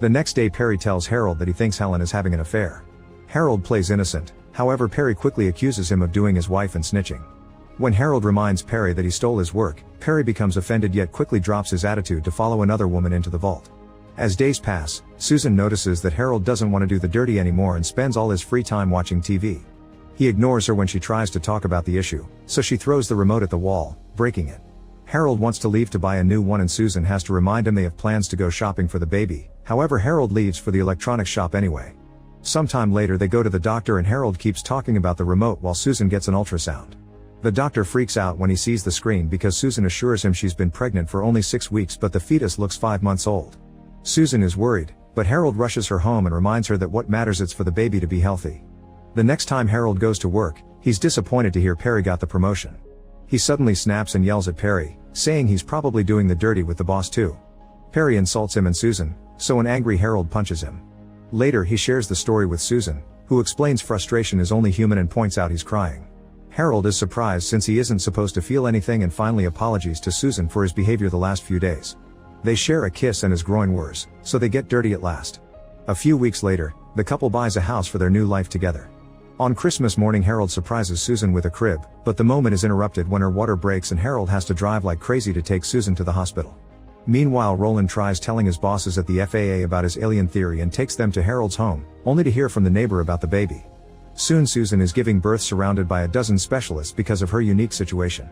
The next day Perry tells Harold that he thinks Helen is having an affair. Harold plays innocent, however Perry quickly accuses him of doing his wife and snitching. When Harold reminds Perry that he stole his work, Perry becomes offended yet quickly drops his attitude to follow another woman into the vault. As days pass, Susan notices that Harold doesn't want to do the dirty anymore and spends all his free time watching TV. He ignores her when she tries to talk about the issue, so she throws the remote at the wall, breaking it. Harold wants to leave to buy a new one and Susan has to remind him they have plans to go shopping for the baby, however Harold leaves for the electronics shop anyway. Sometime later they go to the doctor and Harold keeps talking about the remote while Susan gets an ultrasound. The doctor freaks out when he sees the screen because Susan assures him she's been pregnant for only 6 weeks but the fetus looks 5 months old. Susan is worried, but Harold rushes her home and reminds her that what matters is for the baby to be healthy. The next time Harold goes to work, he's disappointed to hear Perry got the promotion. He suddenly snaps and yells at Perry, saying he's probably doing the dirty with the boss too. Perry insults him and Susan, so an angry Harold punches him. Later he shares the story with Susan, who explains frustration is only human and points out he's crying. Harold is surprised since he isn't supposed to feel anything and finally apologies to Susan for his behavior the last few days. They share a kiss and his groin whirs, so they get dirty at last. A few weeks later, the couple buys a house for their new life together. On Christmas morning Harold surprises Susan with a crib, but the moment is interrupted when her water breaks and Harold has to drive like crazy to take Susan to the hospital. Meanwhile Roland tries telling his bosses at the FAA about his alien theory and takes them to Harold's home, only to hear from the neighbor about the baby. Soon Susan is giving birth surrounded by a dozen specialists because of her unique situation.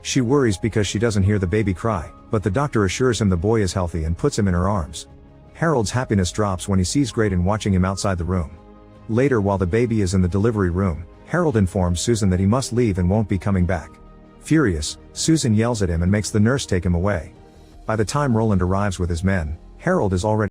She worries because she doesn't hear the baby cry, but the doctor assures him the boy is healthy and puts him in her arms. Harold's happiness drops when he sees Graydon watching him outside the room. Later while the baby is in the delivery room, Harold informs Susan that he must leave and won't be coming back. Furious, Susan yells at him and makes the nurse take him away. By the time Roland arrives with his men, Harold is already